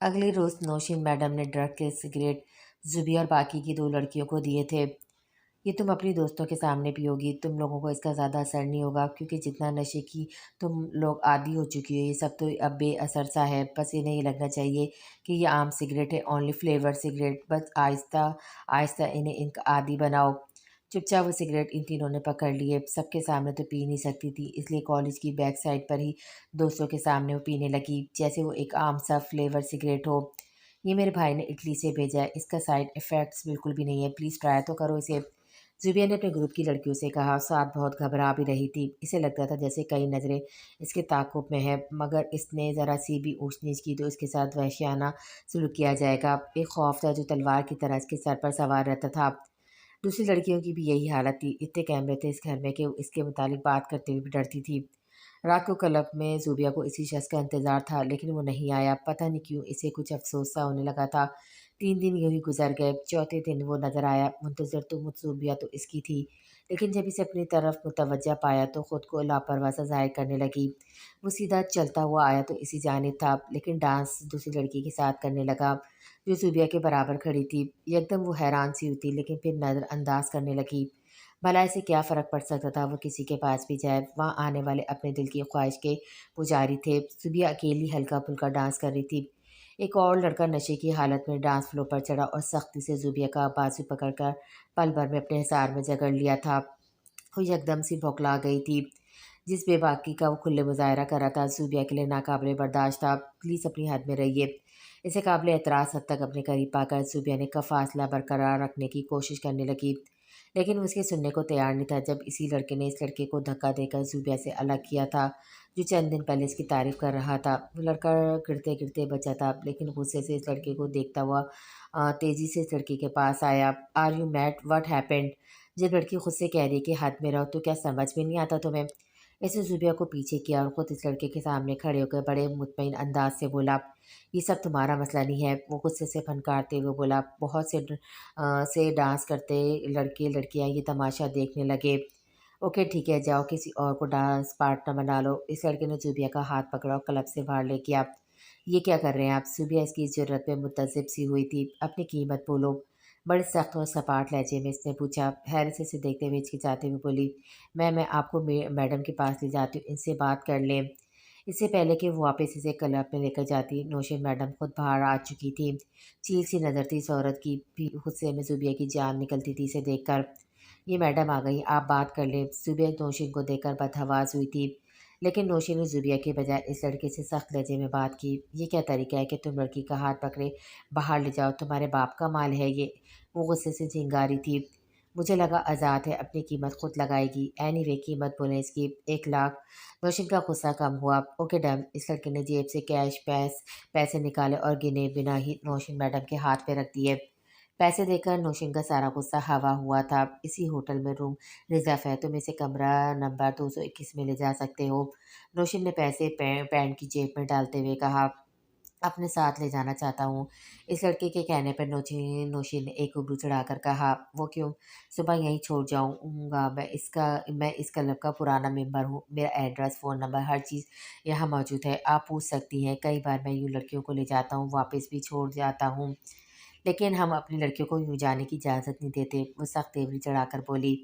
اگلے روز نوشین میڈم نے ڈرگ کے سگریٹ زبی اور باقی کی دو لڑکیوں کو دیے تھے۔ یہ تم اپنی دوستوں کے سامنے پیو گی، تم لوگوں کو اس کا زیادہ اثر نہیں ہوگا کیونکہ جتنا نشے کی تم لوگ عادی ہو چکی ہو یہ سب تو اب بے اثر سا ہے، بس انہیں یہ لگنا چاہیے کہ یہ عام سگریٹ ہے، اونلی فلیور سگریٹ، بس آہستہ آہستہ انہیں ان کا عادی بناؤ۔ چپ چاپ وہ سگریٹ ان تینوں نے پکڑ لیے، سب کے سامنے تو پی نہیں سکتی تھی اس لیے کالج کی بیک سائڈ پر ہی دوستوں کے سامنے وہ پینے لگی جیسے وہ ایک عام سا فلیور سگریٹ ہو۔ یہ میرے بھائی نے اٹلی سے بھیجا ہے، اس کا سائڈ افیکٹس بالکل بھی نہیں ہے، پلیز ٹرائی تو کرو اسے۔ زبیہ نے اپنے گروپ کی لڑکیوں سے کہا، ساتھ بہت گھبرا بھی رہی تھی، اسے لگتا تھا جیسے کئی نظریں اس کے تعاقب میں ہے، مگر اس نے ذرا سی بھی اونچ نیچ کی تو اس کے ساتھ وحشیانہ سلوک کیا جائے گا۔ ایک خوف تھا جو تلوار کی طرح اس کے سر پر سوار رہتا تھا۔ دوسری لڑکیوں کی بھی یہی حالت تھی، اتنے کیمرے تھے اس گھر میں کہ وہ اس کے متعلق بات کرتے ہوئے بھی ڈرتی تھی۔ رات کو کلب میں زوبیہ کو اسی شخص کا انتظار تھا لیکن وہ نہیں آیا، پتہ نہیں کیوں اسے کچھ افسوس سا ہونے لگا تھا۔ 3 دن یوں ہی گزر گئے، چوتھے دن وہ نظر آیا، منتظر تو زوبیہ تو اس کی تھی، لیکن جب اسے اپنی طرف متوجہ پایا تو خود کو لاپرواہ سا ظاہر کرنے لگی۔ وہ سیدھا چلتا ہوا آیا تو اسی جانب تھا، لیکن ڈانس دوسری لڑکی کے ساتھ کرنے لگا جو زوبیہ کے برابر کھڑی تھی۔ یکدم وہ حیران سی ہوئی تھی لیکن پھر نظر انداز کرنے لگی۔ بھلا اسے کیا فرق پڑ سکتا تھا، وہ کسی کے پاس بھی جائے، وہاں آنے والے اپنے دل کی خواہش کے پجاری تھے۔ زوبیہ اکیلی ہلکا پھلکا ڈانس کر رہی تھی، ایک اور لڑکا نشے کی حالت میں ڈانس فلور پر چڑھا اور سختی سے زوبیہ کا بازو پکڑ کر پل بھر میں اپنے حصار میں جکڑ لیا تھا۔ وہ یکدم سی بھوکلا گئی تھی، جس بے باکی کا وہ کھلے مظاہرہ کر رہا تھا زوبیہ کے لیے ناقابل برداشت تھا۔ پلیز اپنی حد میں رہیے۔ اسے قابل اعتراض حد تک اپنے قریب پا کر زوبیہ نے فاصلہ برقرار رکھنے کی کوشش کرنے لگی، لیکن وہ اس کے سننے کو تیار نہیں تھا۔ جب اسی لڑکے نے اس لڑکے کو دھکا دے کر زوبیہ سے الگ کیا تھا جو چند دن پہلے اس کی تعریف کر رہا تھا، وہ لڑکا گرتے گرتے بچا تھا لیکن غصے سے اس لڑکے کو دیکھتا ہوا تیزی سے اس لڑکی کے پاس آیا۔ Are you mad, what happened? جب لڑکی خود سے کہہ رہی کہ حد میں رہو تو کیا سمجھ میں نہیں آتا تمہیں؟ اس نے زوبیہ کو پیچھے کیا اور خود اس لڑکے کے سامنے کھڑے ہو کر بڑے مطمئن انداز سے بولا، یہ سب تمہارا مسئلہ نہیں ہے۔ وہ غصے سے پھنکارتے ہوئے بولا، بہت سے ڈانس کرتے لڑکے لڑکیاں یہ تماشا دیکھنے لگے، اوکے ٹھیک ہے، جاؤ کسی اور کو ڈانس پارٹنر بنا لو۔ اس لڑکے نے زوبیہ کا ہاتھ پکڑا اور کلب سے باہر لے گیا۔ یہ کیا کر رہے ہیں آپ؟ زوبیہ اس کی اس جرأت پہ متعجب سی ہوئی تھی۔ اپنی قیمت بولو، بڑے سخت اور سپاٹ لہجے میں اس نے پوچھا۔ حیرت سے اسے دیکھتے ہوئے ہچکچاتے ہوئے بولی، میں آپ کو میڈم کے پاس لے جاتی ہوں، ان سے بات کر لیں۔ اس سے پہلے کہ وہ واپس اسے کلب میں لے کر جاتی، نوشین میڈم خود باہر آ چکی تھی۔ چیل سی نظر تھی اس عورت کی، بھی غصے میں زوبیہ کی جان نکلتی تھی اسے دیکھ کر۔ یہ میڈم آ گئی، آپ بات کر لیں۔ زوبیہ نوشین کو دیکھ کر بدحواس ہوئی تھی، لیکن نوشین نے زوبیہ کے بجائے اس لڑکے سے سخت لہجے میں بات کی، یہ کیا طریقہ ہے کہ تم لڑکی کا ہاتھ پکڑے باہر لے جاؤ، تمہارے باپ کا مال ہے یہ؟ وہ غصے سے چنگاری تھی۔ مجھے لگا آزاد ہے، اپنی قیمت خود لگائے گی، اینی وے قیمت بولیں اس کی، 1 لاکھ۔ نوشین کا غصہ کم ہوا، اوکے ڈن۔ اس لڑکے نے جیب سے کیش پیسے نکالے اور گنے بنا ہی نوشین میڈم کے ہاتھ پہ رکھ دیے۔ پیسے دے کر نوشین کا سارا غصہ ہوا ہوا تھا۔ اسی ہوٹل میں روم ریزرو ہے، تم اسے کمرہ نمبر 221 میں لے جا سکتے ہو۔ نوشین نے پیسے پینٹ کی جیب میں ڈالتے ہوئے کہا، اپنے ساتھ لے جانا چاہتا ہوں۔ اس لڑکے کے کہنے پر نوشین نے ایک ابرو چڑھا کر کہا، وہ کیوں؟ صبح یہیں چھوڑ جاؤں گا، میں اس کلب کا پرانا ممبر ہوں، میرا ایڈریس، فون نمبر، ہر چیز یہاں موجود ہے، آپ پوچھ سکتی ہیں۔ کئی بار میں یوں لڑکیوں کو لے جاتا ہوں، واپس بھی چھوڑ جاتا ہوں، لیکن ہم اپنی لڑکیوں کو یوں جانے کی اجازت نہیں دیتے۔ وہ سخت تیوری چڑھا کر بولی،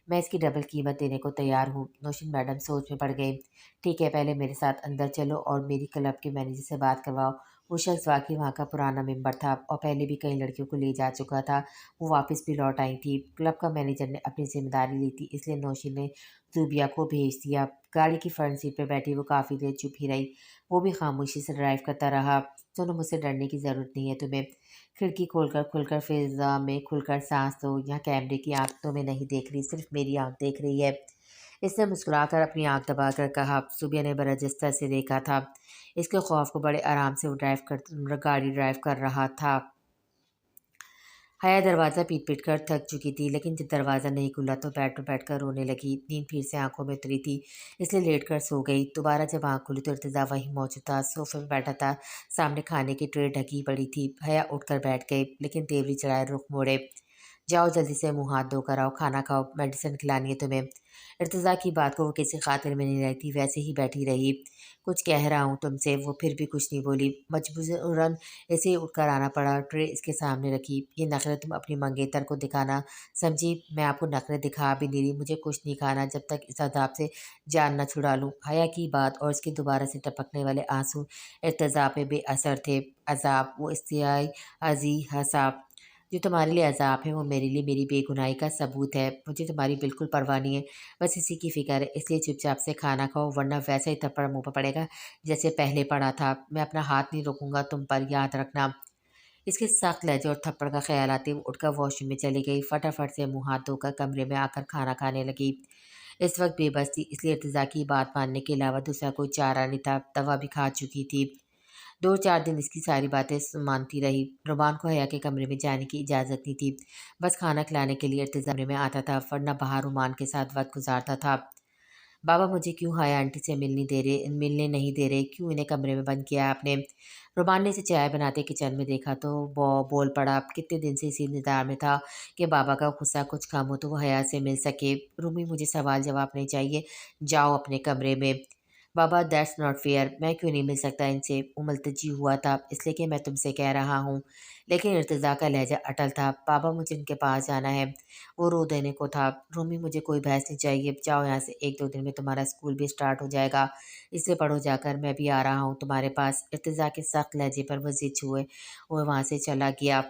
میں اس کی ڈبل قیمت دینے کو تیار ہوں۔ نوشین میڈم سوچ میں پڑ گئی، ٹھیک ہے، پہلے میرے ساتھ اندر چلو اور میری کلب کے مینیجر سے بات کرواؤ۔ وہ شخص واقعی وہاں کا پرانا ممبر تھا اور پہلے بھی کئی لڑکیوں کو لے جا چکا تھا، وہ واپس بھی لوٹ آئی تھی۔ کلب کا مینیجر نے اپنی ذمہ داری لی تھی، اس لیے نوشین نے زوبیہ کو بھیج دیا۔ گاڑی کی فرنٹ سیٹ پہ بیٹھی وہ کافی دیر چپ ہی رہی، وہ بھی خاموشی سے ڈرائیو کرتا رہا۔ سنو، مجھ سے ڈرنے کی ضرورت نہیں ہے تمہیں، کھڑکی کھول کر فضا میں کھل کر سانس لو، یہاں کیمرے کی آنکھ تمہیں نہیں دیکھ رہی، صرف میری آنکھ دیکھ رہی ہے۔ اس نے مسکرا کر اپنی آنکھ دبا کر کہا۔ زوبیہ نے برجستہ سے دیکھا تھا اس کے خوف کو، بڑے آرام سے وہ گاڑی ڈرائیو کر رہا تھا۔ حیا دروازہ پیٹ پیٹ کر تھک چکی تھی، لیکن جب دروازہ نہیں کھلا تو بیٹھ کر رونے لگی۔ نیند پھر سے آنکھوں میں اتری تھی، اس لیے لیٹ کر سو گئی۔ دوبارہ جب آنکھ کھلی تو ارتضیٰ وہیں موجود تھا، صوفے پہ بیٹھا تھا، سامنے کھانے کی ٹرے ڈھکی پڑی تھی۔ حیا اٹھ کر بیٹھ گئی، لیکن تیوری چڑھائے رخ موڑے۔ जाओ जल्दी से मुँह हाथ धोकर आओ, खाना खाओ, मेडिसिन खिलानी है तुम्हें। इर्तिज़ा की बात को वो किसी खातिर में नहीं रहती, वैसे ही बैठी रही। कुछ कह रहा हूँ तुमसे, वो फिर भी कुछ नहीं बोली। मजबूरन इसे उठकर आना पड़ा, ट्रे इसके सामने रखी। ये नखरे तुम अपनी मंगेतर को दिखाना समझी? मैं आपको नखरे दिखा भी नहीं रही, मुझे कुछ नहीं खाना जब तक इस अदाब से जान न छुड़ा लूँ। हया की बात और उसके दोबारा से टपकने वाले आंसू इर्तिज़ा पे बेअसर थे। अज़ाब, वो इस्तियाई अज़ी हसाब जो तुम्हारे लिए अज़ाब है, वो मेरे लिए मेरी बेगुनाही का सबूत है। मुझे तुम्हारी बिल्कुल परवाह नहीं है, बस इसी की फ़िक्र है। इसलिए चुपचाप से खाना खाओ, वरना वैसा ही थप्पड़ मुँह पर पड़ेगा जैसे पहले पड़ा था। मैं अपना हाथ नहीं रोकूँगा तुम पर, याद रखना। इसके सख्त लहजे और थप्पड़ का ख़्याल आते ही वो उठकर वॉशरूम में चली गई। फटाफट से मुँह हाथ धोकर कमरे में आकर खाना खाने लगी। इस वक़्त बेबस थी, इसलिए इर्तिज़ा की बात मानने के अलावा दूसरा कोई चारा नहीं था। दवा भी खा चुकी थी। 2-4 दिन इसकी सारी बातें मानती रही। रुमान को हया के कमरे में जाने की इजाज़त नहीं थी। बस खाना खिलाने के लिए इर्तिज़ा कमरे में आता था, वरना बाहर रुमान के साथ वक़्त गुज़ारता था। बाबा मुझे क्यों हया आंटी से मिलने नहीं दे रहे? क्यों इन्हें कमरे में बंद किया है आपने? रुमान ने इसे चाय बनाते किचन में देखा तो बोल पड़ा। कितने दिन से इसी इंतज़ार में था कि बाबा का गुस्सा कुछ कम हो तो वो हया से मिल सके। रूमी मुझे सवाल जवाब नहीं चाहिए, जाओ अपने कमरे में। बाबा दैट्स नॉट फेयर, मैं क्यों नहीं मिल सकता इनसे? वो मुल्तजी हुआ था, इसलिए कि मैं तुमसे कह रहा हूँ। लेकिन इर्तिज़ा का लहजा अटल था। बाबा मुझे इनके पास जाना है। वो रो देने को था। रूमी मुझे कोई बहस नहीं चाहिए, जाओ यहाँ से, 1-2 दिन में तुम्हारा स्कूल भी स्टार्ट हो जाएगा। इससे पढ़ो जाकर, मैं भी आ रहा हूँ तुम्हारे पास। इर्तिज़ा के सख्त लहजे पर वो ज़िद हुए, वो वहाँ से चला गया।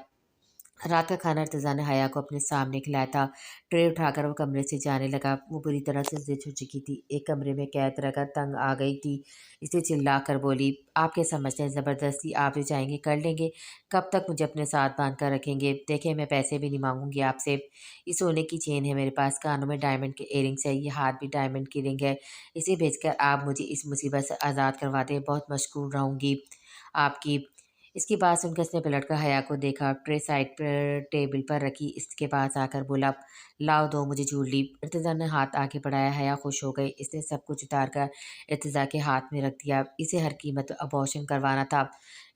रात का खाना इर्तिज़ा ने हया को अपने सामने खिलाया था। ट्रे उठाकर वो कमरे से जाने लगा। वो बुरी तरह से ज़िद हो चुकी थी। एक कमरे में कैद रहकर तंग आ गई थी। इसे चिल्ला कर बोली, आप क्या समझते हैं ज़बरदस्ती आप जो चाहेंगे कर लेंगे? कब तक मुझे अपने साथ बांध कर रखेंगे? देखें, मैं पैसे भी नहीं मांगूंगी आपसे। ये सोने की चेन है मेरे पास, कानों में डायमंड के इयररिंग्स है, ये हाथ भी डायमंड की रिंग है। इसे बेचकर आप मुझे इस मुसीबत से आज़ाद करवा दें, बहुत मशकूर रहूँगी आपकी। इसकी बात सुनकर उसने पलटकर हया को देखा। ट्रे साइड पर टेबल पर रखी इसके पास आकर बोला, लाओ दो मुझे जूलरी। इर्तिज़ा ने हाथ आगे बढ़ाया। हया खुश हो गई। इसने सब कुछ उतार कर इर्तिज़ा के हाथ में रख दिया। इसे हर कीमत पर अबॉर्शन करवाना था।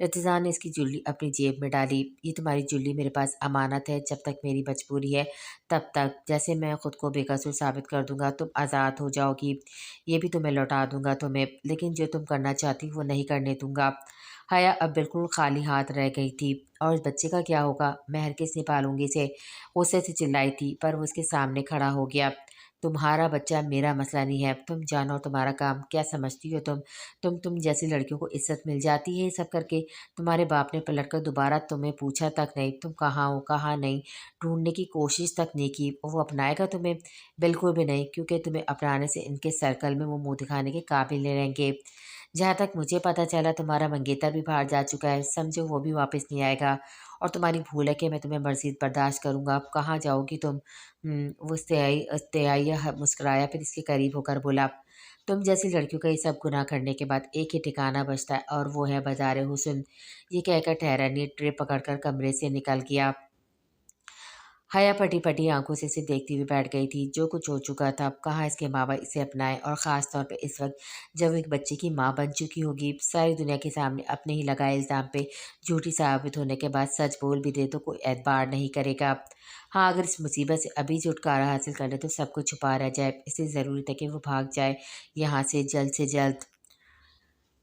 इर्तिज़ा ने इसकी जूलरी अपनी जेब में डाली। ये तुम्हारी जूलरी मेरे पास अमानत है, जब तक मेरी मजबूरी है तब तक। जैसे मैं खुद को बेकसूर साबित कर दूंगा तुम आज़ाद हो जाओगी। ये भी तुम्हें लौटा दूंगा तुम्हें, लेकिन जो तुम करना चाहती हो वो नहीं करने दूंगा। हया अब बिल्कुल खाली हाथ रह गई थी। और इस बच्चे का क्या होगा? मैं हरगिज़ नहीं पालूंगी इसे, गुस्से से चिल्लाई थी, पर वो उसके सामने खड़ा हो गया। तुम्हारा बच्चा मेरा मसला नहीं है, तुम जानो तुम्हारा काम। क्या समझती हो तुम जैसी लड़कियों को इज्जत मिल जाती है ये सब करके? तुम्हारे बाप ने पलट कर दोबारा तुम्हें पूछा तक नहीं तुम कहाँ हो कहाँ नहीं, ढूंढने की कोशिश तक नहीं की। वो अपनाएगा तुम्हें? बिल्कुल भी नहीं, क्योंकि तुम्हें अपनाने से इनके सर्कल में वो मुंह दिखाने के काबिल नहीं रहेंगे। जहाँ तक मुझे पता चला तुम्हारा मंगेतर भी बाहर जा चुका है, समझो वो भी वापस नहीं आएगा। और तुम्हारी भूल है कि मैं तुम्हें मज़ीद बर्दाश्त करूँगा। अब कहाँ जाओगी तुम? वो इस्तेयाइया मुस्कुराया, फिर इसके करीब होकर बोला, तुम जैसी लड़कियों का ये सब गुनाह करने के बाद एक ही ठिकाना बचता है, और वो है बाज़ार हुस्न। ये कहकर ठहरा नहीं, ट्रे पकड़कर कमरे से निकल गया। हया फटी-फटी आँखों से इसे देखती हुई बैठ गई थी। जो कुछ हो चुका था, अब कहाँ इसके माँ-बाप इसे अपनाएँ, और ख़ास तौर पे इस वक़्त जब वो एक बच्चे की माँ बन चुकी होगी। सारी दुनिया के सामने अपने ही लगाए इल्ज़ाम पे झूठी साबित होने के बाद सच बोल भी दे तो कोई एतबार नहीं करेगा। हाँ, अगर इस मुसीबत से अभी छुटकारा हासिल कर ले तो सब कुछ छुपा रह जाए। इसलिए ज़रूरी है कि वो भाग जाए यहाँ से जल्द।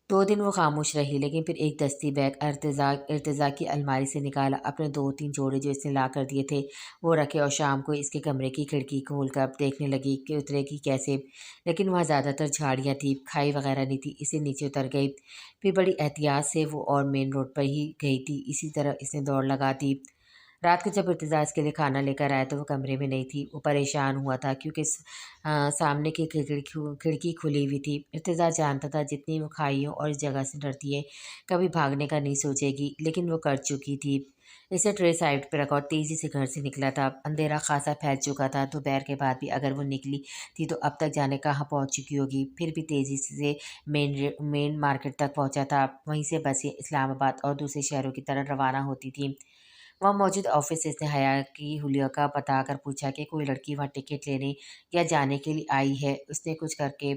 2 दिन वो खामोश रही, लेकिन फिर एक दस्ती बैग इर्तिज़ा की अलमारी से निकाला। अपने 2-3 जोड़े जो इसने ला कर दिए थे, वो रखे, और शाम को इसके कमरे की खिड़की खोलकर देखने लगी कि उतरेगी कैसे। लेकिन वहाँ ज़्यादातर झाड़ियाँ थी, खाई वगैरह नहीं थी, इसलिए नीचे उतर गई। फिर बड़ी एहतियात से वो और मेन रोड पर ही गई थी। इसी तरह इसने दौड़ लगा दी। रात को जब इर्तिज़ा इसके लिए खाना लेकर आया तो वो कमरे में नहीं थी। वो परेशान हुआ था, क्योंकि सामने की खिड़की खुली हुई थी। इर्तिज़ा जानता था जितनी वो खाइयों और इस जगह से डरती है, कभी भागने का नहीं सोचेगी, लेकिन वो कर चुकी थी। इसे ट्रे साइड पे रखा और तेज़ी से घर से निकला था। अंधेरा खासा फैल चुका था, दोपहर के बाद भी अगर वो निकली थी तो अब तक जाने कहाँ पहुँच चुकी होगी। फिर भी तेज़ी से मेन मार्केट तक पहुँचा था। वहीं से बसें इस्लामाबाद और दूसरे शहरों की तरफ रवाना होती थीं। वहाँ मौजूद ऑफिस से इसने हया की हुलिया का बताकर पूछा कि कोई लड़की वहाँ टिकट लेने या जाने के लिए आई है। उसने कुछ करके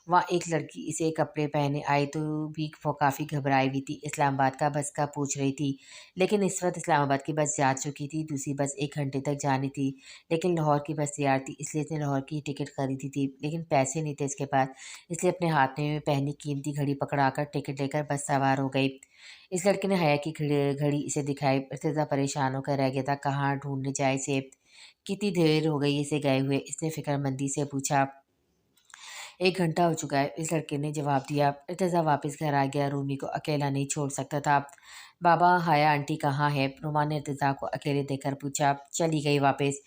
वहाँ एक लड़की इसे कपड़े पहने आई तो भी वो काफ़ी घबराई हुई थी। इस्लामाबाद का बस का पूछ रही थी, लेकिन इस वक्त इस्लामाबाद की बस जा चुकी थी। दूसरी बस 1 घंटे तक जानी थी, लेकिन लाहौर की बस तैयार थी, इसलिए इसने लाहौर की टिकट खरीदी थी। लेकिन पैसे नहीं थे इसके पास, इसलिए अपने हाथ में पहनी कीमती घड़ी पकड़ाकर टिकट लेकर बस सवार हो गई। इस लड़के ने हया की घड़ी इसे दिखाई। इर्तिजा परेशान होकर रह गया था, कहाँ ढूंढने जाए इसे, कितनी देर हो गई इसे गए हुए। इसने फिक्रमंदी से पूछा। 1 घंटा हो चुका है, इस लड़के ने जवाब दिया। इर्तिजा वापस घर आ गया, रूमी को अकेला नहीं छोड़ सकता था। बाबा हाया आंटी कहाँ है? रोमा ने इर्तिजा को अकेले देखकर पूछा। चली गई वापस।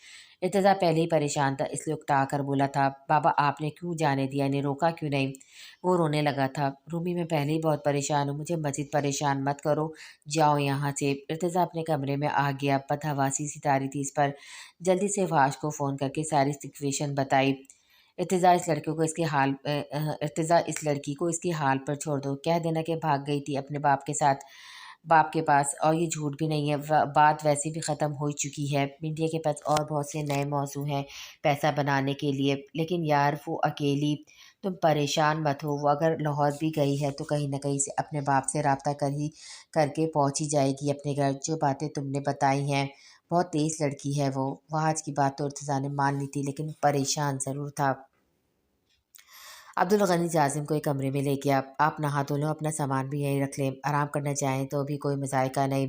इर्तिजा पहले ही परेशान था, इसलिए उकता कर बोला था, बाबा आपने क्यों जाने दिया, इन्हें रोका क्यों नहीं? वो रोने लगा था। रूमी मैं पहले ही बहुत परेशान हूँ, मुझे मजीद परेशान मत करो, जाओ यहाँ से। इर्तिजा अपने कमरे में आ गया। बदहवासी सितारी थी इस पर। जल्दी से फहाश को फ़ोन करके सारी सिचुएशन बताई। इर्तिजा इस लड़की को इसके हाल पर छोड़ दो, कह देना कि भाग गई थी अपने बाप के साथ, बाप के पास, और ये झूठ भी नहीं है। बात वैसे भी ख़त्म हो चुकी है। इंडिया के पास और बहुत से नए मौजू हैं पैसा बनाने के लिए, लेकिन यार वो अकेली, तुम परेशान मत हो। वो अगर लाहौर भी गई है तो कहीं ना कहीं से अपने बाप से रब्ता करके पहुंच ही जाएगी अपने घर। जो बातें तुमने बताई हैं, बहुत तेज़ लड़की है वो। आज की बात तो इर्तिजा ने मान ली थी, लेकिन परेशान ज़रूर था। अब्दुल गनी जाजिम को एक कमरे में ले गया। आप नहा धो लो, अपना सामान भी यहीं रख लें, आराम करना चाहें तो भी कोई मज़ायका नहीं।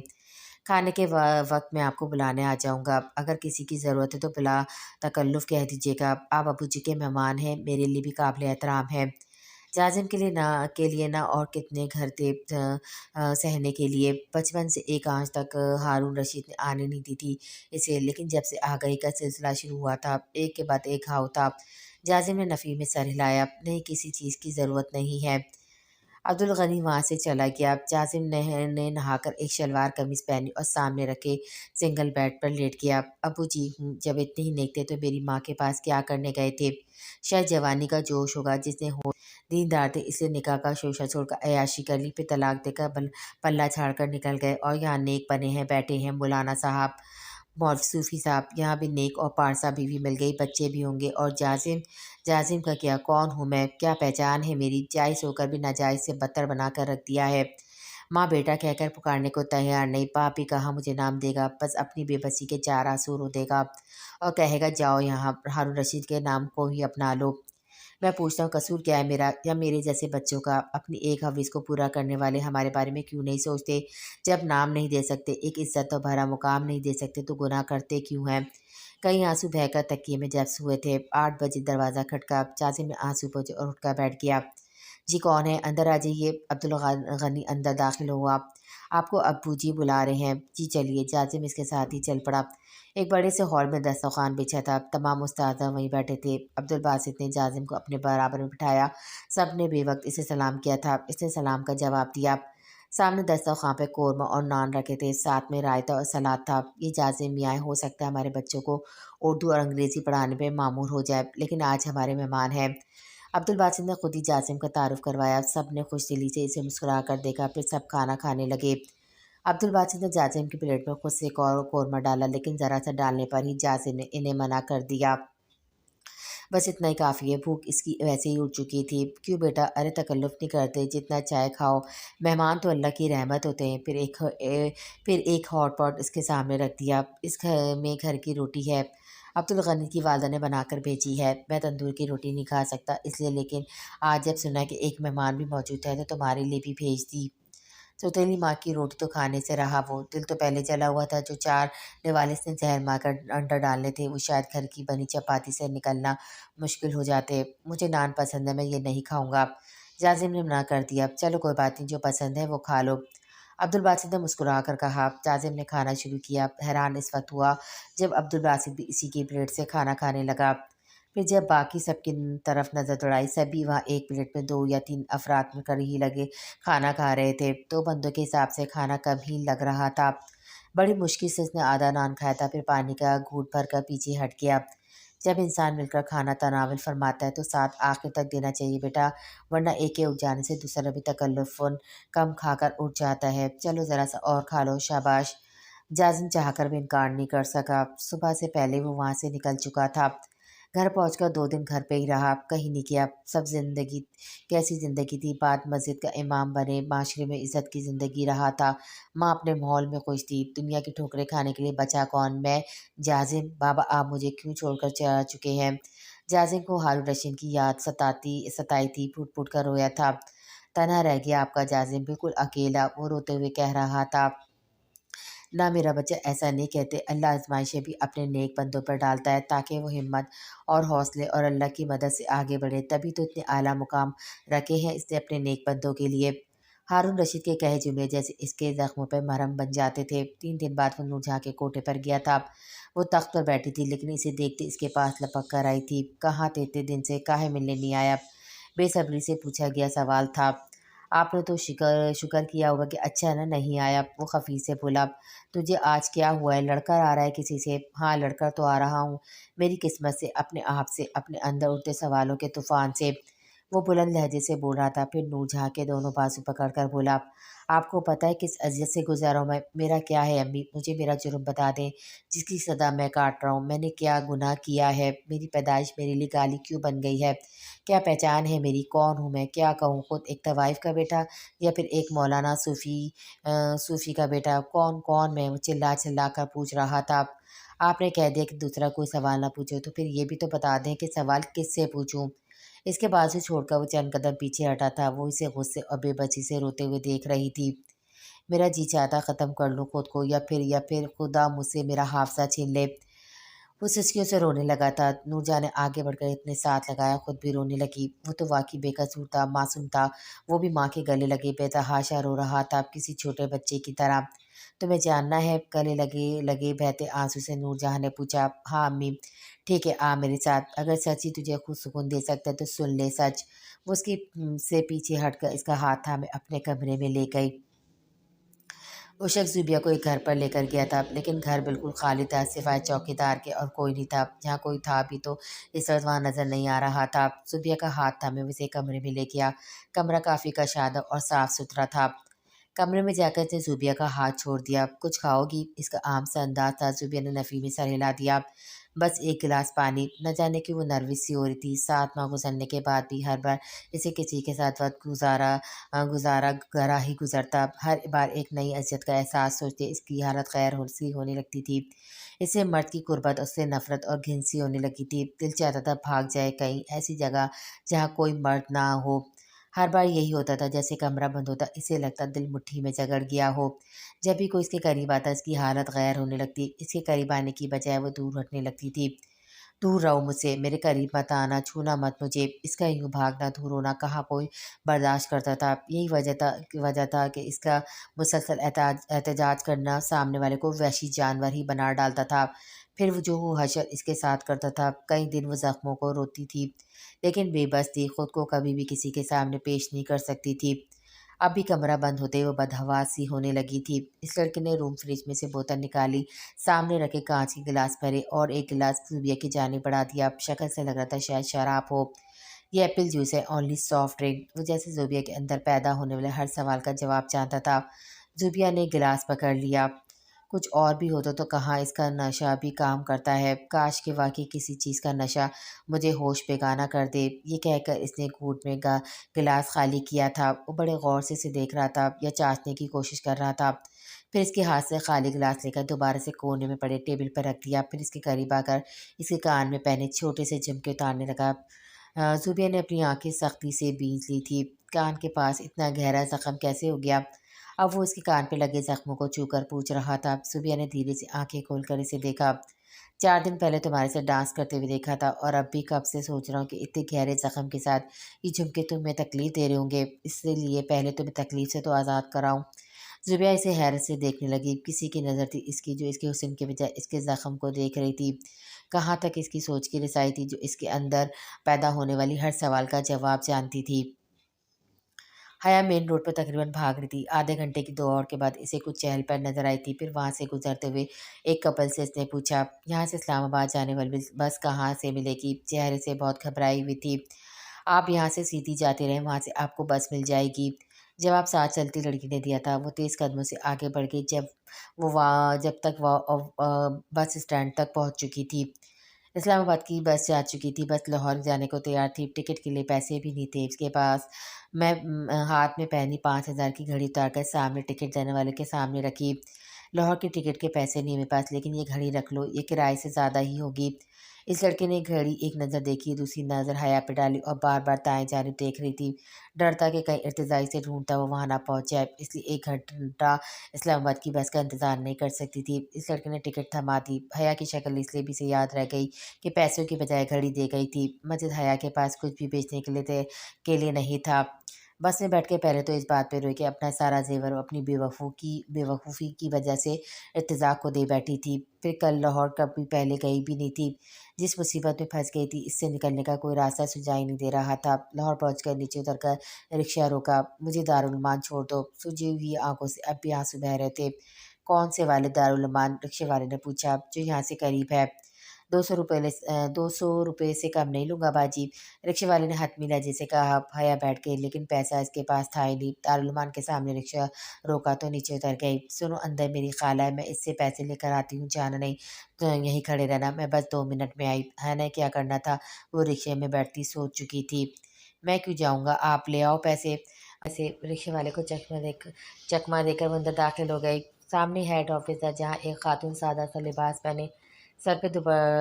खाने के वक्त मैं आपको बुलाने आ जाऊंगा, अगर किसी की ज़रूरत है तो बिला तकल्लुफ़ कह दीजिएगा। आप अबू जी के मेहमान हैं, मेरे लिए भी काबिल एहतराम है। जाजिम के लिए ना और कितने घर थे सहने के लिए। बचपन से एक आंच तक हारून रशीद ने आने नहीं दी थी इसे, लेकिन जब से आगई का सिलसिला शुरू हुआ था, एक के बाद एक घाव था। जाजिम ने नफ़ी में सर हिलाया। नहीं, किसी चीज़ की ज़रूरत नहीं है। अब्दुल गनी वहाँ से चला गया। जासिम ने नहाकर एक शलवार कमीज़ पहनी और सामने रखे सिंगल बेड पर लेट गया। अबू जी, जब इतने ही नेक थे तो मेरी माँ के पास क्या करने गए थे? शायद जवानी का जोश होगा जिसने हो, दीनदार थे इसलिए निकाह का शोशा छोड़कर अय्याशी कर ली, फिर तलाक देकर पल्ला झाड़ कर निकल गए, और यहाँ नेक बने हैं बैठे हैं मौलाना साहब, मौलवी सूफ़ी साहब। यहाँ भी नेक और पारसा बीवी मिल गई, बच्चे भी होंगे। और जाजिम, जाजिम का क्या, कौन हूँ मैं, क्या पहचान है मेरी? जायज़ होकर भी नाजायज़ से बदतर बना कर रख दिया है। माँ बेटा कहकर पुकारने को तैयार नहीं। बाप ही कहाँ मुझे नाम देगा, बस अपनी बेबसी के 4 आंसू रो देगा और कहेगा जाओ यहाँ हारून रशीद के नाम को ही अपना लो। मैं पूछता हूँ कसूर क्या है मेरा या मेरे जैसे बच्चों का? अपनी एक हवीस को पूरा करने वाले हमारे बारे में क्यों नहीं सोचते? जब नाम नहीं दे सकते, एक इज्जत तो भरा मुकाम नहीं दे सकते, तो गुनाह करते क्यों हैं? कई आंसू बहकर तकिए में जब्स हुए थे। 8 बजे दरवाज़ा खटका। जाजिम ने आंसू पोंछे और उठकर बैठ गया। जी कौन है? अंदर आ जाइए। अब्दुल गनी अंदर दाखिल हुआ। आपको अब्बू जी बुला रहे हैं। जी चलिए। जाजिम इसके साथ ही चल पड़ा। एक बड़े से हॉल में दस्तरखान बिछा था, तमाम उस्ताद वहीं बैठे थे। अब्दुल बासित ने जाजिम को अपने बराबर में बिठाया। सब ने बेवक्त इसे सलाम किया था, इसने सलाम का जवाब दिया। सामने दस्तरखान पे कौरमा और नान रखे थे, साथ में रायता और सलाद था। ये जाजिम मियाँ हो सकता है हमारे बच्चों को उर्दू और अंग्रेज़ी पढ़ाने में मामूर हो जाए, लेकिन आज हमारे मेहमान हैं। अब्दुल बासित ने खुद ही जासिम का तारुफ करवाया। सब ने खुश दिली से इसे मुस्कुरा कर देखा, फिर सब खाना खाने लगे। अब्दुल बासित ने जासिम की प्लेट में खुद से एक और कौरमा डाला, लेकिन ज़रा सा डालने पर ही जासिम ने इन्हें मना कर दिया। बस इतना ही काफ़ी है, भूख इसकी वैसे ही उठ चुकी थी। क्यों बेटा? अरे तकल्लुफ़ नहीं करते, जितना चाय खाओ, मेहमान तो अल्लाह की रहमत होते हैं। फिर एक हॉट पॉट इसके सामने रख दिया। इस घर में घर की रोटी है, अब्दुल गनी की वालदा ने बनाकर भेजी है। मैं तंदूर की रोटी नहीं खा सकता इसलिए, लेकिन आज जब सुना कि एक मेहमान भी मौजूद है तो तुम्हारे लिए भी भेज दी। सौतेली माँ की रोटी तो खाने से रहा वो, दिल तो पहले जला हुआ था। जो 4 निवालिस ने जहर मारकर अंडा डालने थे, वो शायद घर की बनी चपाती से निकलना मुश्किल हो जाते। मुझे नान पसंद है, मैं ये नहीं खाऊंगा। जाजिम ने मना कर दिया। चलो कोई बात नहीं, जो पसंद है वो खा लो। अब्दुल बासित ने मुस्कुरा कर कहा। जाजिम ने खाना शुरू किया। हैरान इस वक्त हुआ जब अब्दुल बासित भी इसी की प्लेट से खाना खाने लगा। फिर जब बाकी सबकी तरफ नज़र दौड़ाई, सभी वहाँ एक प्लेट में 2 या 3 अफराद मिलकर ही लगे खाना खा रहे थे। 2 बंदों के हिसाब से खाना कम ही लग रहा था। बड़ी मुश्किल से उसने आधा नान खाया था, फिर पानी का घूंट भर कर पीछे हट गया। जब इंसान मिलकर खाना तनावल फरमाता है तो साथ आखिर तक देना चाहिए बेटा, वरना एक के उठ जाने से दूसरा भी तकल्लुफ़ कम खाकर उठ जाता है। चलो ज़रा सा और खा लो, शाबाश। जाजिम चाहकर भी इनकार नहीं कर सका। सुबह से पहले वो वहाँ से निकल चुका था। घर पहुंचकर 2 दिन घर पे ही रहा, कहीं नहीं किया। सब जिंदगी कैसी ज़िंदगी थी, बाद मस्जिद का इमाम बने, माशरे में इज़्ज़त की ज़िंदगी रहा था। माँ अपने माहौल में खुश थी, दुनिया की ठोकरें खाने के लिए बचा कौन? मैं, जाज़िम, बाबा आप मुझे क्यों छोड़कर जा चुके हैं? जाज़िम को हारून रशीद की याद सताई थी, फूट-फूट कर रोया था। तन्हा रह गया आपका जाज़िम, बिल्कुल अकेला, वो रोते हुए कह रहा था, ना मेरा बच्चा ऐसा नहीं कहते, अल्लाह आज़माइशें भी अपने नेक बंदों पर डालता है ताकि वो हिम्मत और हौसले और अल्लाह की मदद से आगे बढ़े, तभी तो इतने आला मुकाम रखे हैं इसने अपने नेक बंदों के लिए। हारून रशीद के कहे जुमले जैसे इसके ज़ख्मों पर मरहम बन जाते थे। 3 दिन बाद वो नूरजहाँ के कोठे पर गया था। वो तख्त पर बैठी थी, लेकिन इसे देखते इसके पास लपक कर आई थी। कहाँ थे इतने दिन से, काहे मिलने नहीं आया? बेसब्री से पूछा गया सवाल था। आपने तो शुक्र शुक्र किया होगा कि अच्छा है ना नहीं आया, वो खफी से बोला। तुझे आज क्या हुआ है, लड़कर आ रहा है किसी से? हाँ, लड़कर तो आ रहा हूँ, मेरी किस्मत से, अपने आप से, अपने अंदर उठते सवालों के तूफान से। वो बुलंद लहजे से बोल रहा था, फिर नूरजहाँ के दोनों बाजू पकड़कर बोला, आपको पता है किस अजियत से गुजरा हूँ मैं? मेरा क्या है अम्मी, मुझे मेरा जुर्म बता दें, जिसकी सदा मैं काट रहा हूँ। मैंने क्या गुनाह किया है? मेरी पैदाइश मेरे लिए गाली क्यों बन गई है? क्या पहचान है मेरी? कौन हूँ मैं? क्या कहूँ? खुद एक तवाइफ का बेटा या फिर एक मौलाना सूफ़ी का बेटा? कौन कौन मैं? वो चिल्ला चिल्ला कर पूछ रहा था। आपने कह दिया कि दूसरा कोई सवाल ना पूछो, तो फिर ये भी तो बता दें कि सवाल किससे पूछूं? इसके बाजू छोड़कर वो चंद कदम पीछे हटा था। वो इसे गुस्से और बेबसी से रोते हुए देख रही थी। मेरा जी चाहता ख़त्म कर लूँ खुद को, या फिर खुदा मुझसे मेरा हाफ़ज़ा छीन ले। वो सिसकियों से रोने लगा था। नूरजहाँ ने आगे बढ़कर इतने साथ लगाया, खुद भी रोने लगी। वो तो वाक़ई बेकसूर था, मासूम था। वो भी माँ के गले लगे बेतहाशा रो रहा था, किसी छोटे बच्चे की तरह। तुम्हें जानना है? गले लगे लगे बहते आंसू से नूरजहाँ ने पूछा। हाँ अम्मी। ठीक है, आ मेरे साथ। अगर सच ही तुझे खुद सुकून दे सकता है तो सुन ले सच। वो उसकी से पीछे हटकर इसका हाथ थामे अपने कमरे में ले गई। वो शख्स ज़ुबिया को एक घर पर लेकर गया था, लेकिन घर बिल्कुल खाली था, सिवाय चौकीदार के और कोई नहीं था। जहाँ कोई था भी तो इस वक्त वहाँ नज़र नहीं आ रहा था। ज़ुबिया का हाथ थामे उसे कमरे में ले गया। कमरा काफ़ी कशादा और साफ़ सुथरा था। कमरे में जाकर उसने ज़ुबिया का हाथ छोड़ दिया। कुछ खाओगी? इसका आम सा अंदाज था। ज़ुबिया ने नफ़ी में सर हिला दिया। बस एक गिलास पानी। न जाने क्यों वो नर्वस सी हो रही थी। 7 माह गुजरने के बाद भी हर बार इसे किसी के साथ वक्त गुजारा गरा ही गुजरता। हर बार एक नई अज़ियत का एहसास सोचते इसकी हालत गैर सी होने लगती थी। इसे मर्द की कुर्बत, उससे नफ़रत और घिन सी होने लगी थी। दिल चाहता था भाग जाए कहीं ऐसी जगह जहाँ कोई मर्द ना हो। हर बार यही होता था, जैसे कमरा बंद होता इसे लगता दिल मुट्ठी में जकड़ गया हो। जब भी कोई इसके करीब आता इसकी हालत गैर होने लगती। इसके करीब आने की बजाय वो दूर हटने लगती थी। दूर रहो मुझसे, मेरे करीब मत आना, छूना मत मुझे। इसका यूँ भागना, दूर होना कहाँ कोई बर्दाश्त करता था। यही वजह था कि इसका मुसलसल एहतजाज करना सामने वाले को वहशी जानवर ही बना डालता था। फिर वो जो वो हशर इसके साथ करता था, कई दिन वो ज़ख्मों को रोती थी, लेकिन बेबस थी, खुद को कभी भी किसी के सामने पेश नहीं कर सकती थी। अब भी कमरा बंद होते ही वो बदहवास सी होने लगी थी। इस लड़के ने रूम फ्रिज में से बोतल निकाली, सामने रखे कांच के गिलास भरे और एक गिलास ज़ुबिया की जानिब बढ़ा दिया। शक्ल से लग रहा था शायद शराब हो। ये एप्पल जूस है, ओनली सॉफ्ट ड्रिंक। वो जैसे ज़ुबिया के अंदर पैदा होने वाले हर सवाल का जवाब जानता था। ज़ुबिया ने गिलास पकड़ लिया। कुछ और भी होता तो कहाँ इसका नशा भी काम करता है। काश कि वाक़ई किसी चीज़ का नशा मुझे होश बेगाना कर दे। ये कहकर इसने घूँट में गिलास खाली किया था। वो बड़े गौर से इसे देख रहा था या चाटने की कोशिश कर रहा था। फिर इसके हाथ से खाली गिलास लेकर दोबारा से कोने में पड़े टेबल पर रख दिया। फिर इसके करीब आकर इसके कान में पहने छोटे से झुमके उतारने लगा। ज़ुबिया ने अपनी आँखें सख्ती से बींच ली थी। कान के पास इतना गहरा ज़ख्म कैसे हो गया? अब वो इसके कान पे लगे ज़ख्मों को छूकर पूछ रहा था। ज़ुबिया ने धीरे से आँखें खोलकर इसे देखा। 4 दिन पहले तुम्हारे साथ डांस करते हुए देखा था और अब भी कब से सोच रहा हूँ कि इतने गहरे ज़ख्म के साथ ये झुमके तुम्हें तकलीफ़ दे रहे होंगे, इसलिए पहले तुम्हें तकलीफ़ से तो आज़ाद कराऊँ। ज़ुबिया इसे हैरत से देखने लगी। किसी की नज़र थी इसकी जो इसके हुस्न के बजाय इसके ज़ख्म को देख रही थी। कहाँ तक इसकी सोच की रसाई थी जो इसके अंदर पैदा होने वाली हर सवाल का जवाब जानती थी। हया मेन रोड पर तकरीबन भाग रही थी। आधे घंटे की दौड़ के बाद इसे कुछ चहल-पहल नज़र आई थी। फिर वहाँ से गुज़रते हुए एक कपल से इसने पूछा, यहाँ से इस्लामाबाद जाने वाली बस कहाँ से मिलेगी? चेहरे से बहुत घबराई हुई थी। आप यहाँ से सीधी जाते रहें, वहाँ से आपको बस मिल जाएगी। जवाब साथ चलती लड़की ने दिया था। वो तेज़ कदमों से आगे बढ़ गई जब तक वो बस स्टैंड तक पहुँच चुकी थी। इस्लामाबाद की बस जा चुकी थी, बस लाहौर जाने को तैयार थी, टिकट के लिए पैसे भी नहीं थे उसके पास। मैं हाथ में पहनी 5,000 की घड़ी उतार कर सामने टिकट देने वाले के सामने रखी। लाहौर के टिकट के पैसे नहीं मेरे पास, लेकिन ये घड़ी रख लो, ये किराए से ज़्यादा ही होगी। इस लड़के ने घड़ी एक नज़र देखी, दूसरी नज़र हया पे डाली और बार-बार दाएँ जानिब देख रही थी। डर था कि कहीं इर्तिजाई से ढूँढता वो वहाँ ना पहुँच जाए, इसलिए 1 घंटा इस्लामाबाद की बस का इंतज़ार नहीं कर सकती थी। इस लड़के ने टिकट थमा दी। हया की शक्ल इसलिए भी से याद रह गई कि पैसों की बजाय घड़ी दे गई थी। मजिद हया के पास कुछ भी बेचने के लिए नहीं था। बस में बैठ के पहले तो इस बात पे रोई कि अपना सारा ज़ेवर अपनी बेवकूफ़ी की वजह से इर्तिज़ा को दे बैठी थी। फिर कल लाहौर कभी पहले गई भी नहीं थी। जिस मुसीबत में फँस गई थी, इससे निकलने का कोई रास्ता सुझाई नहीं दे रहा था। लाहौर पहुँचकर नीचे उतरकर रिक्शा रोका। मुझे दारुल अमान छोड़ दो। सूजी हुई आँखों से अब भी आँसू बह रहे थे। कौन से वाले दारुल अमान? रिक्शे वाले ने पूछा। जो यहाँ से करीब है। 200 रुपए 200 रुपए से कम नहीं लूँगा बाजी। रिक्शे वाले ने हतमी लहजे से कहा। हया बैठ गई, लेकिन पैसा इसके पास था ही नहीं। दारुल अमान के सामने रिक्शा रोका तो नीचे उतर गई। सुनो, अंदर मेरी खाला है, मैं इससे पैसे लेकर आती हूँ, जाना नहीं। तो यहीं खड़े रहना, मैं बस 2 मिनट में आई। हना क्या करना था, वो रिक्शे में बैठती सोच चुकी थी। मैं क्यों जाऊँगा, आप ले आओ पैसे। ऐसे रिक्शे वाले को चकमा देकर वो अंदर दाखिल हो गई। सामने हेड ऑफिस था, जहाँ एक खातून सादा सा लिबास पहने सर पे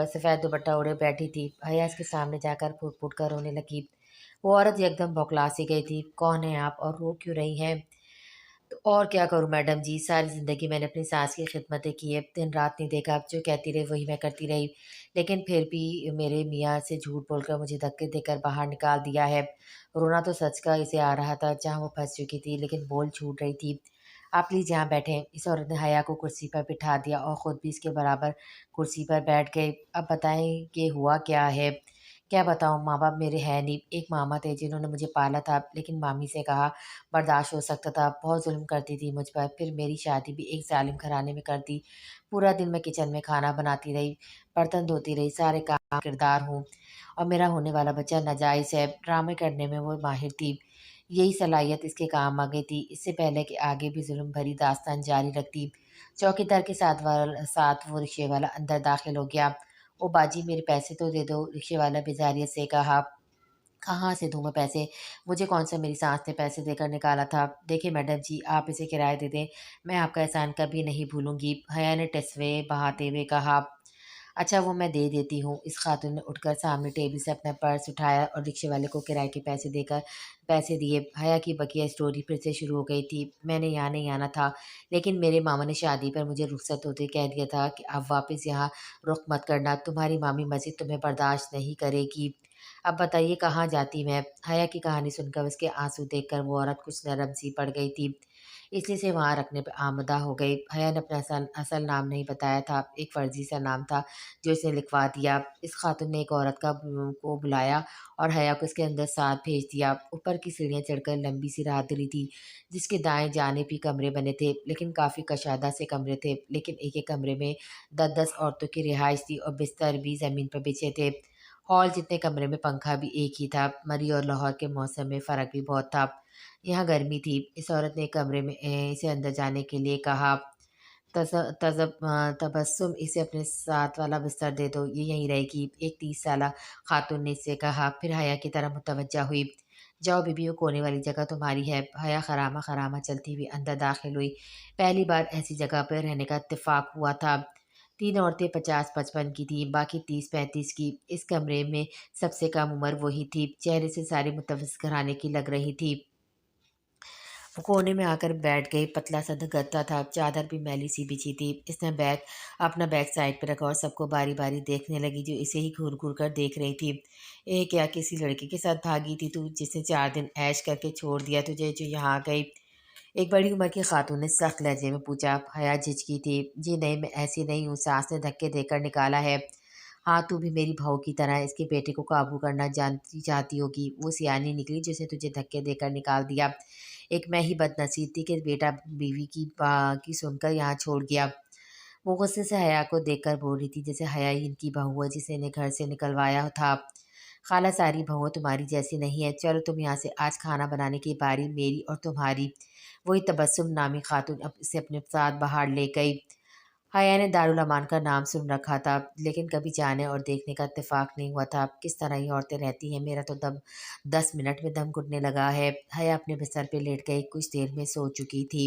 सफ़ेद दुपट्टा ओढ़े बैठी थी। हया इसके सामने जाकर फूट-फूट कर रोने लगी। वो औरत एकदम बौखला सी गई थी। कौन है आप और रो क्यों रही हैं? तो और क्या करूँ मैडम जी, सारी ज़िंदगी मैंने अपनी सास की खिदमतें की है, दिन-रात नहीं देखा, आप जो कहती रही वही मैं करती रही। लेकिन फिर भी मेरे मियाँ से झूठ बोलकर मुझे धक्के देकर बाहर निकाल दिया है। रोना तो सच का इसे आ रहा था, जहाँ वो फँस चुकी थी, लेकिन बोल छूट रही थी। आप प्लीज़ यहाँ बैठें। इस औरत ने हया को कुर्सी पर बिठा दिया और खुद भी इसके बराबर कुर्सी पर बैठ गई। अब बताएँ कि हुआ क्या है? क्या बताऊँ, माँ-बाप मेरे हैं नहीं। एक मामा थे जिन्होंने मुझे पाला था, लेकिन मामी से कहा बर्दाश्त हो सकता था, बहुत ज़ुल्म करती थी मुझ पर। फिर मेरी शादी भी एक ज़ालिम घराने में कर दी। पूरा दिन मैं किचन में खाना बनाती रही, बर्तन धोती रही, सारे काम किरदार हूँ और मेरा होने वाला बच्चा नाजायज़ है। ड्रामे करने में वो माहिर थी। यही सलाहियत इसके काम आ गई थी। इससे पहले कि आगे भी ज़ुल्म भरी दास्तान जारी रखती, चौकीदार के साथ वो रिक्शे वाला अंदर दाखिल हो गया। "ओ बाजी, मेरे पैसे तो दे दो," रिक्शे वाला बेजारियत से कहा। "कहाँ से दूँ मैं पैसे? मुझे कौन-सा मेरी सास ने पैसे देकर निकाला था? देखिए मैडम जी, आप इसे किराया दे दें, मैं आपका एहसान कभी नहीं भूलूँगी," हया ने टेसवे बहाते हुए कहा। "अच्छा, वो मैं दे देती हूँ।" इस खातून ने उठकर सामने टेबल से अपना पर्स उठाया और रिक्शे वाले को किराए के पैसे दिए। हया की बकिया स्टोरी फिर से शुरू हो गई थी। "मैंने यहाँ नहीं आना था, लेकिन मेरे मामा ने शादी पर मुझे रुखसत होते कह दिया था कि अब वापस यहाँ रुख मत करना, तुम्हारी मामी मज़ीद तुम्हें बर्दाश्त नहीं करेगी। अब बताइए कहाँ जाती मैं?" हया की कहानी सुनकर उसके आँसू देखकर वो औरत कुछ नरम सी पड़ गई थी, इसलिए इसे वहाँ रखने पे आमदा हो गई। हया ने अपना असल असल नाम नहीं बताया था, एक फ़र्ज़ी सा नाम था जो इसने लिखवा दिया। इस खातून ने एक औरत को बुलाया और हया को इसके अंदर साथ भेज दिया। ऊपर की सीढ़ियाँ चढ़कर लंबी सी राहदरी थी, जिसके दाएँ जानिब भी कमरे बने थे, लेकिन काफ़ी कशादा से कमरे थे। लेकिन एक-एक कमरे में 10-10 औरतों की रिहाइश थी और बिस्तर भी ज़मीन पर बिछे थे। हॉल जितने कमरे में पंखा भी एक ही था। मरी और लाहौर के मौसम में फ़र्क भी बहुत था। यहाँ गर्मी थी। इस औरत ने कमरे में इसे अंदर जाने के लिए कहा। तबस्सुम, इसे अपने साथ वाला बिस्तर दे दो, ये यहीं रहेगी, एक 30 साला खातून ने इससे कहा। फिर हया की तरफ मुतवज्जा हुई। जाओ बीबी, वो कोने वाली जगह तुम्हारी है। हया खरामा-खरामा चलती हुई अंदर दाखिल हुई। पहली बार ऐसी जगह पर रहने का इत्तेफ़ाक हुआ था। 3 औरतें 50-55 की थीं, बाकी 30-35 की। इस कमरे में सबसे कम उम्र वही थी। चेहरे से सारी मुतवस्सिल घराने की लग रही थी। वो कोने में आकर बैठ गई। पतला सा गद्दा था, चादर भी मैली सी बिछी थी। इसने अपना बैग साइड पे रखा और सबको बारी-बारी देखने लगी, जो इसे ही घूर-घूर कर देख रही थी। क्या किसी लड़के के साथ भागी थी तू, जिसने 4 दिन ऐश करके छोड़ दिया तुझे, जो यहाँ आ गई? एक बड़ी उम्र की खातून ने सख्त लहजे में पूछा। हया झिझकी थी। जी नहीं, मैं ऐसी नहीं हूँ, सास ने धक्के देकर निकाला है। हाँ, तू भी मेरी बहू की तरह इसके बेटे को काबू करना जानती चाहती होगी। वो सियानी निकली जिसने तुझे धक्के देकर निकाल दिया। एक मैं ही बदनसीब थी कि बेटा बीवी की सुनकर यहाँ छोड़ गया। वो गुस्से से हया को देखकर बोल रही थी, जैसे हया ही इनकी बहू है जिसे इन्हें घर से निकलवाया था। खाला, सारी बहुएं तुम्हारी जैसी नहीं है। चलो तुम यहाँ से, आज खाना बनाने की बारी मेरी और तुम्हारी। वही तबस्सुम नामी खातून अब इसे अपने साथ बाहर ले गई। حیا نے دارُ الامان کا نام سُن رکھا تھا، لیکن کبھی جانے اور دیکھنے کا اتفاق نہیں ہوا تھا۔ کس طرح یہ عورتیں رہتی ہیں، میرا تو 10 منٹ میں دم گھٹنے لگا ہے۔ حیا اپنے بستر پہ لیٹ گئی، کچھ دیر میں سو چکی تھی۔